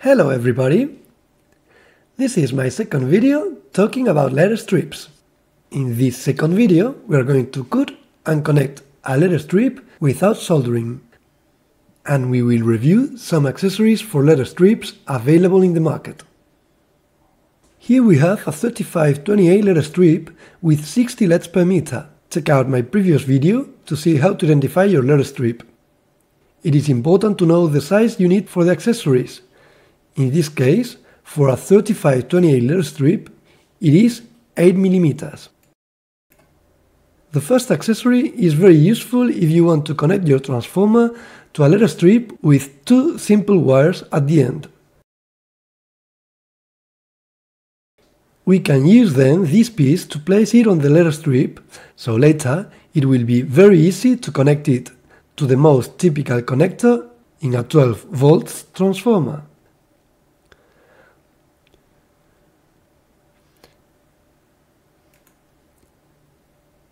Hello everybody! This is my second video talking about letter strips. In this second video we are going to cut and connect a letter strip without soldering. And we will review some accessories for letter strips available in the market. Here we have a 3528 letter strip with 60 LEDs per meter. Check out my previous video to see how to identify your letter strip. It is important to know the size you need for the accessories. In this case, for a 3528 letter strip, it is 8 mm. The first accessory is very useful if you want to connect your transformer to a letter strip with two simple wires at the end. We can use then this piece to place it on the letter strip, so later it will be very easy to connect it to the most typical connector in a 12 volts transformer.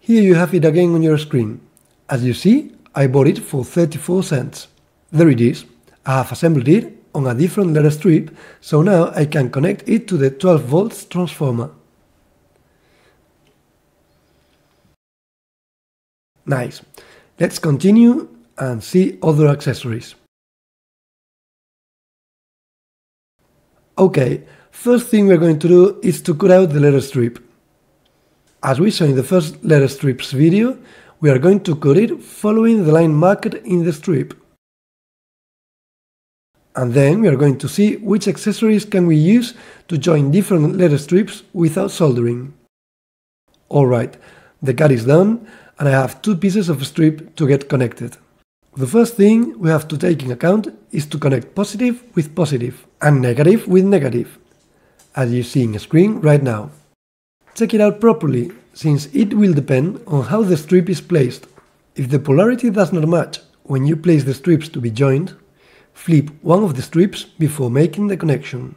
Here you have it again on your screen. As you see, I bought it for 34 cents. There it is. I have assembled it on a different letter strip, so now I can connect it to the 12 volts transformer. Nice. Let's continue and see other accessories. Okay, first thing we're going to do is to cut out the letter strip. As we saw in the first letter strips video, we are going to cut it following the line marked in the strip. And then we are going to see which accessories can we use to join different letter strips without soldering. Alright, the cut is done and I have two pieces of strip to get connected. The first thing we have to take in account is to connect positive with positive and negative with negative, as you see in the screen right now. Check it out properly, since it will depend on how the strip is placed. If the polarity does not match when you place the strips to be joined, flip one of the strips before making the connection.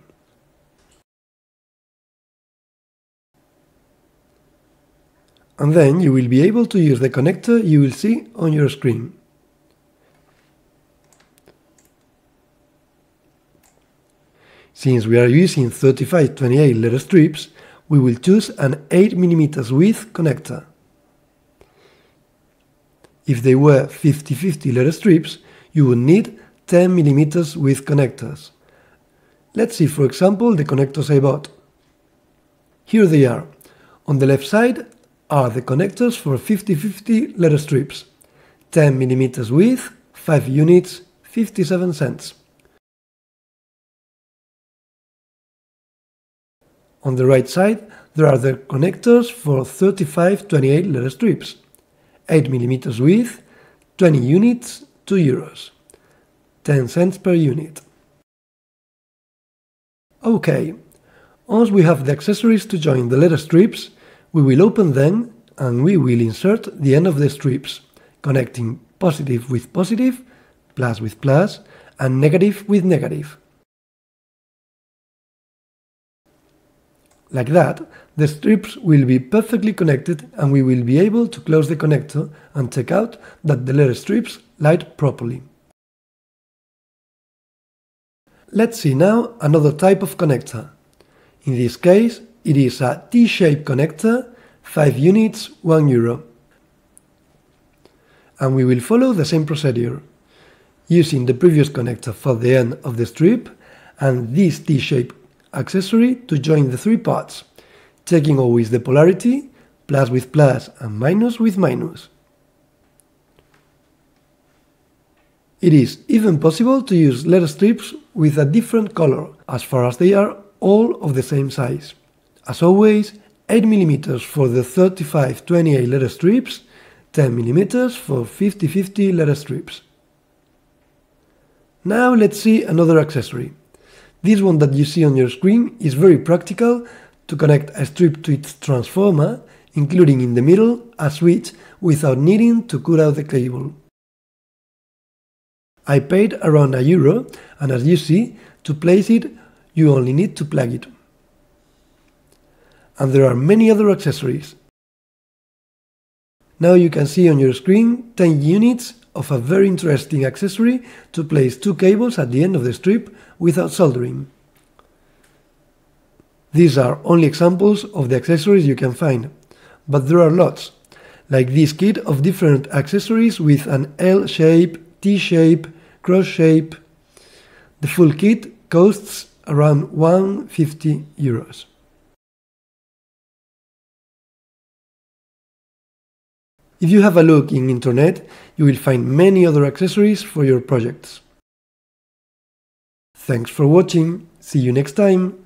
And then you will be able to use the connector you will see on your screen. Since we are using 3528 letter strips, we will choose an 8 mm width connector. If they were 50-50 letter strips, you would need 10 mm width connectors. Let's see, for example, the connectors I bought. Here they are. On the left side are the connectors for 50-50 letter strips. 10 mm width, 5 units, 57 cents. On the right side, there are the connectors for 3528 letter strips. 8 mm width, 20 units, 2 euros. 10 cents per unit. Okay, once we have the accessories to join the letter strips, we will open them and we will insert the end of the strips, connecting positive with positive, plus with plus, and negative with negative. Like that, the strips will be perfectly connected and we will be able to close the connector and check out that the letter strips light properly. Let's see now another type of connector. In this case, it is a T-shaped connector, 5 units, 1 euro. And we will follow the same procedure, using the previous connector for the end of the strip and this T-shaped accessory to join the three parts, checking always the polarity, plus with plus and minus with minus. It is even possible to use letter strips with a different color, as far as they are all of the same size. As always, 8 mm for the 3528 letter strips, 10 mm for 50-50 letter strips. Now let's see another accessory. This one that you see on your screen is very practical to connect a strip to its transformer, including in the middle a switch without needing to cut out the cable. I paid around €1, and as you see, to place it you only need to plug it. And there are many other accessories. Now you can see on your screen 10 units of a very interesting accessory to place two cables at the end of the strip without soldering. These are only examples of the accessories you can find, but there are lots, like this kit of different accessories with an L shape, T shape, cross shape. The full kit costs around €150. If you have a look in internet, you will find many other accessories for your projects. Thanks for watching, see you next time!